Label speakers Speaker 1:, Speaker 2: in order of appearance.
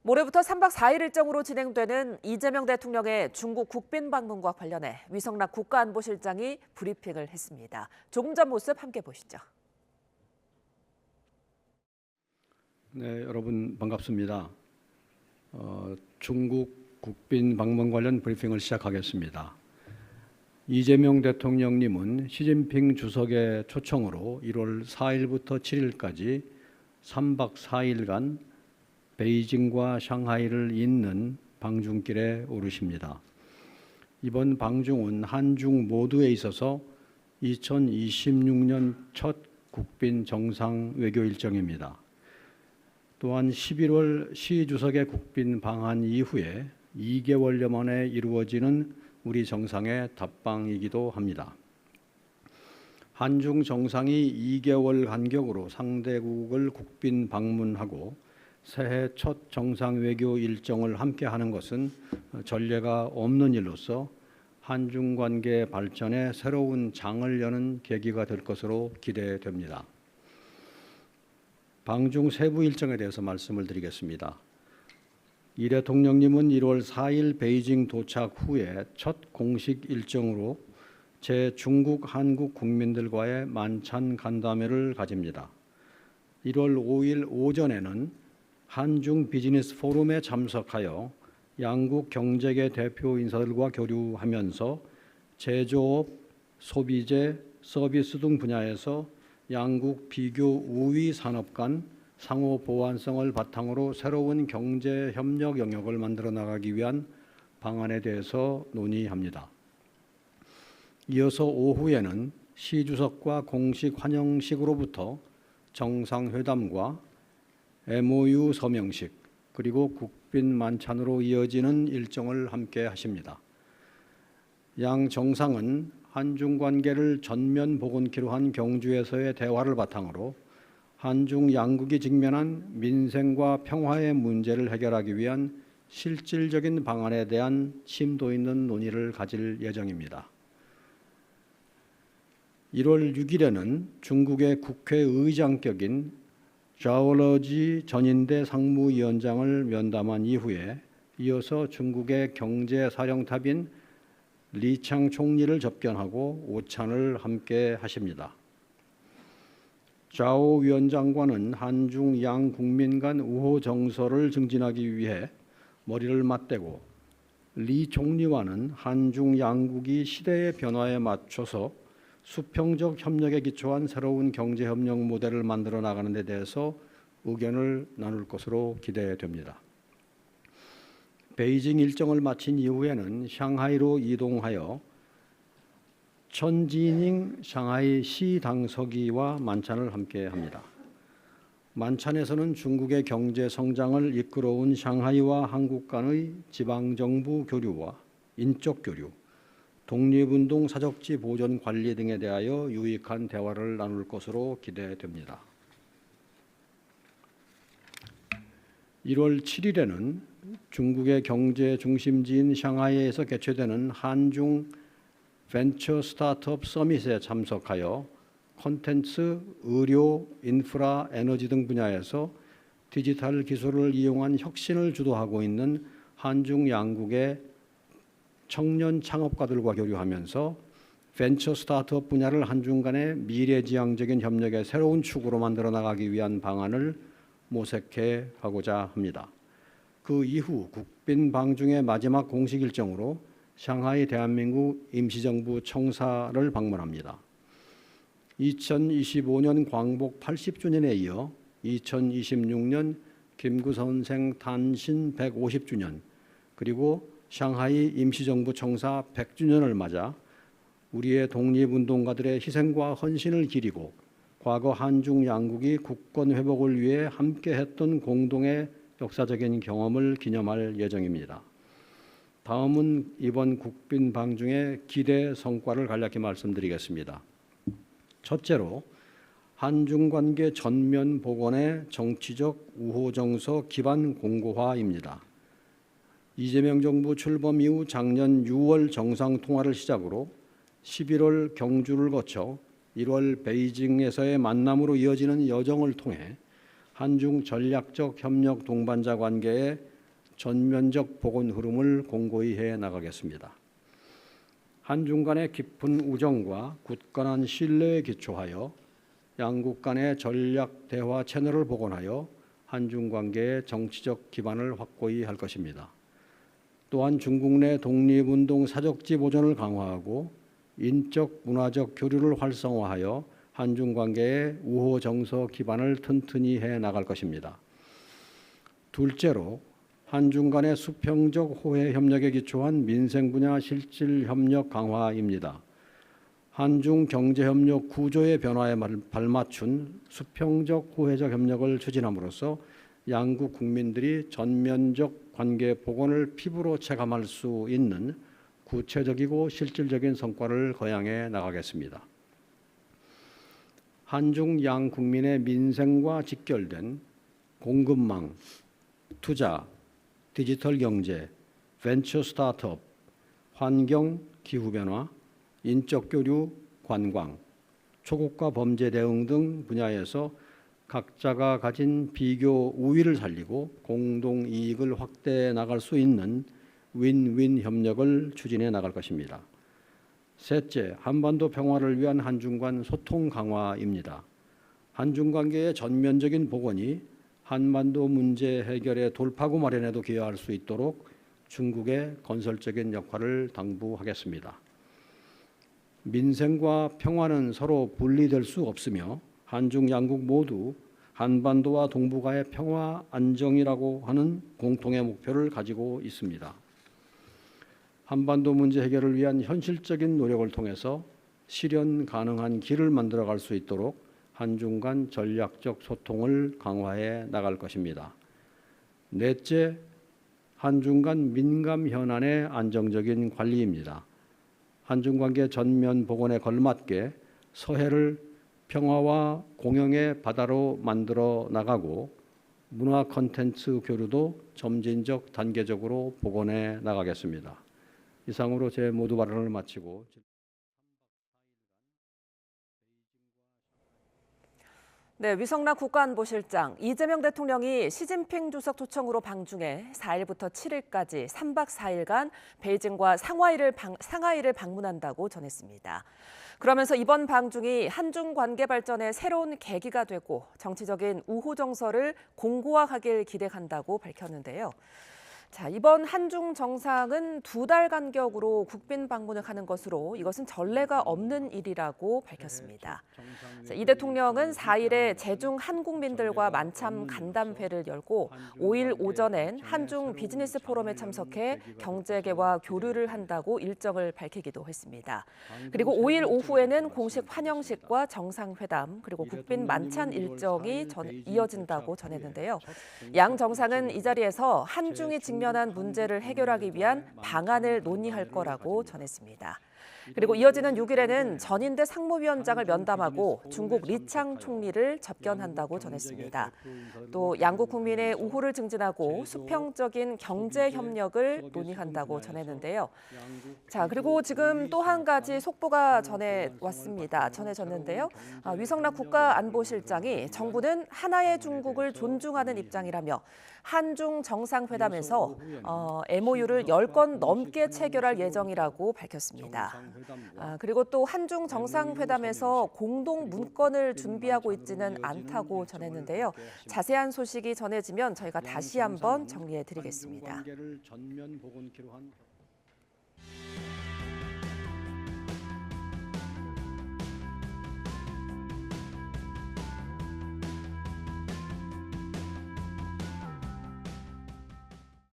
Speaker 1: 모레부터 3박 4일 일정으로 진행되는 이재명 대통령의 중국 국빈 방문과 관련해 위성락 국가안보실장이 브리핑을 했습니다. 조금 전 모습 함께 보시죠.
Speaker 2: 네, 여러분 반갑습니다. 중국 국빈 방문 관련 브리핑을 시작하겠습니다. 이재명 대통령님은 시진핑 주석의 초청으로 1월 4일부터 7일까지 3박 4일간 베이징과 샹하이를 잇는 방중길에 오르십니다. 이번 방중은 한중 모두에 있어서 2026년 첫 국빈 정상 외교 일정입니다. 또한 11월 시 주석의 국빈 방한 이후에 2개월여 만에 이루어지는 우리 정상의 답방이기도 합니다. 한중 정상이 2개월 간격으로 상대국을 국빈 방문하고 새해 첫 정상 외교 일정을 함께 하는 것은 전례가 없는 일로서 한중 관계 발전에 새로운 장을 여는 계기가 될 것으로 기대됩니다. 방중 세부 일정에 대해서 말씀을 드리겠습니다. 이 대통령님은 1월 4일 베이징 도착 후에 첫 공식 일정으로 제중국 한국 국민들과의 만찬 간담회를 가집니다. 1월 5일 오전에는 한중 비즈니스 포럼에 참석하여 양국 경제계 대표 인사들과 교류하면서 제조업, 소비재, 서비스 등 분야에서 양국 비교 우위 산업 간 상호 보완성을 바탕으로 새로운 경제 협력 영역을 만들어 나가기 위한 방안에 대해서 논의합니다. 이어서 오후에는 시 주석과 공식 환영식으로부터 정상회담과 MOU 서명식 그리고 국빈 만찬으로 이어지는 일정을 함께 하십니다. 양 정상은 한중 관계를 전면 복원키로 한 경주에서의 대화를 바탕으로 한중 양국이 직면한 민생과 평화의 문제를 해결하기 위한 실질적인 방안에 대한 심도 있는 논의를 가질 예정입니다. 1월 6일에는 중국의 국회의장격인 자오러지 전인대 상무위원장을 면담한 이후에 이어서 중국의 경제사령탑인 리창 총리를 접견하고 오찬을 함께 하십니다. 자오 위원장과는 한중 양 국민 간 우호 정서를 증진하기 위해 머리를 맞대고 리 총리와는 한중 양국이 시대의 변화에 맞춰서 수평적 협력에 기초한 새로운 경제협력 모델을 만들어 나가는 데 대해서 의견을 나눌 것으로 기대됩니다. 베이징 일정을 마친 이후에는 샹하이로 이동하여 천지닝 샹하이 시 당서기와 만찬을 함께 합니다. 만찬에서는 중국의 경제 성장을 이끌어온 샹하이와 한국 간의 지방정부 교류와 인적 교류, 독립운동 사적지 보존 관리 등에 대하여 유익한 대화를 나눌 것으로 기대됩니다. 1월 7일에는 중국의 경제 중심지인 샹하이에서 개최되는 한중 벤처 스타트업 서밋에 참석하여 콘텐츠, 의료, 인프라, 에너지 등 분야에서 디지털 기술을 이용한 혁신을 주도하고 있는 한중 양국의 청년 창업가들과 교류하면서 벤처 스타트업 분야를 한중 간의 미래지향적인 협력의 새로운 축으로 만들어 나가기 위한 방안을 모색해 가고자 합니다. 그 이후 국빈 방중의 마지막 공식 일정으로 샹하이 대한민국 임시정부 청사를 방문합니다. 2025년 광복 80주년에 이어 2026년 김구 선생 탄신 150주년 그리고 샹하이 임시정부 청사 100주년을 맞아 우리의 독립운동가들의 희생과 헌신을 기리고 과거 한중 양국이 국권 회복을 위해 함께했던 공동의 역사적인 경험을 기념할 예정입니다. 다음은 이번 국빈 방중의 기대 성과를 간략히 말씀드리겠습니다. 첫째로 한중 관계 전면 복원의 정치적 우호 정서 기반 공고화입니다. 이재명 정부 출범 이후 작년 6월 정상 통화를 시작으로 11월 경주를 거쳐 1월 베이징에서의 만남으로 이어지는 여정을 통해 한중 전략적 협력 동반자 관계의 전면적 복원 흐름을 공고히 해 나가겠습니다. 한중 간의 깊은 우정과 굳건한 신뢰에 기초하여 양국 간의 전략 대화 채널을 복원하여 한중 관계의 정치적 기반을 확고히 할 것입니다. 또한 중국 내 독립운동 사적지 보존을 강화하고 인적 문화적 교류를 활성화하여 한중 관계의 우호 정서 기반을 튼튼히 해 나갈 것입니다. 둘째로 한중 간의 수평적 호혜 협력에 기초한 민생 분야 실질 협력 강화입니다. 한중 경제 협력 구조의 변화에 발맞춘 수평적 호혜적 협력을 추진함으로써 양국 국민들이 전면적 관계 복원을 피부로 체감할 수 있는 구체적이고 실질적인 성과를 거양해 나가겠습니다. 한중 양 국민의 민생과 직결된 공급망, 투자, 디지털 경제, 벤처 스타트업, 환경, 기후변화, 인적 교류, 관광, 초국가 범죄 대응 등 분야에서 각자가 가진 비교 우위를 살리고 공동 이익을 확대해 나갈 수 있는 윈윈 협력을 추진해 나갈 것입니다. 셋째, 한반도 평화를 위한 한중 간 소통 강화입니다. 한중 관계의 전면적인 복원이 한반도 문제 해결의 돌파구 마련에도 기여할 수 있도록 중국의 건설적인 역할을 당부하겠습니다. 민생과 평화는 서로 분리될 수 없으며 한중 양국 모두 한반도와 동북아의 평화 안정이라고 하는 공통의 목표를 가지고 있습니다. 한반도 문제 해결을 위한 현실적인 노력을 통해서 실현 가능한 길을 만들어갈 수 있도록 한중 간 전략적 소통을 강화해 나갈 것입니다. 넷째, 한중 간 민감 현안의 안정적인 관리입니다. 한중 관계 전면 복원에 걸맞게 서해를 평화와 공영의 바다로 만들어 나가고 문화 콘텐츠 교류도 점진적 단계적으로 복원해 나가겠습니다. 이상으로 제 모두 발언을 마치고
Speaker 1: 네, 위성락 국가안보실장 이재명 대통령이 시진핑 주석 초청으로 방중해 4일부터 7일까지 3박 4일간 베이징과 상하이를 방문한다고 전했습니다. 그러면서 이번 방중이 한중 관계 발전의 새로운 계기가 되고 정치적인 우호 정서를 공고화하길 기대한다고 밝혔는데요. 자, 이번 한중 정상은 2달 간격으로 국빈 방문을 하는 것으로 이것은 전례가 없는 일이라고 밝혔습니다. 자, 이 대통령은 4일에 제중 한국민들과 만참 간담회를 열고 5일 오전엔 한중 비즈니스 포럼에 참석해 경제계와 교류를 한다고 일정을 밝히기도 했습니다. 그리고 5일 오후에는 공식 환영식과 정상회담 그리고 국빈 만찬 일정이 이어진다고 전했는데요. 양 정상은 이 자리에서 한중이 직면한 문제를 해결하기 위한 방안을 논의할 거라고 전했습니다. 그리고 이어지는 6일에는 전인대 상무위원장을 면담하고 중국 리창 총리를 접견한다고 전했습니다. 또 양국 국민의 우호를 증진하고 수평적인 경제 협력을 논의한다고 전했는데요. 자, 그리고 지금 또 한 가지 속보가 전해졌는데요. 위성락 국가안보실장이 정부는 하나의 중국을 존중하는 입장이라며 한중 정상회담에서 MOU를 10건 넘게 체결할 예정이라고 밝혔습니다. 그리고 또 한중 정상회담에서 공동 문건을 준비하고 있지는 않다고 전했는데요. 자세한 소식이 전해지면 저희가 다시 한번 정리해 드리겠습니다.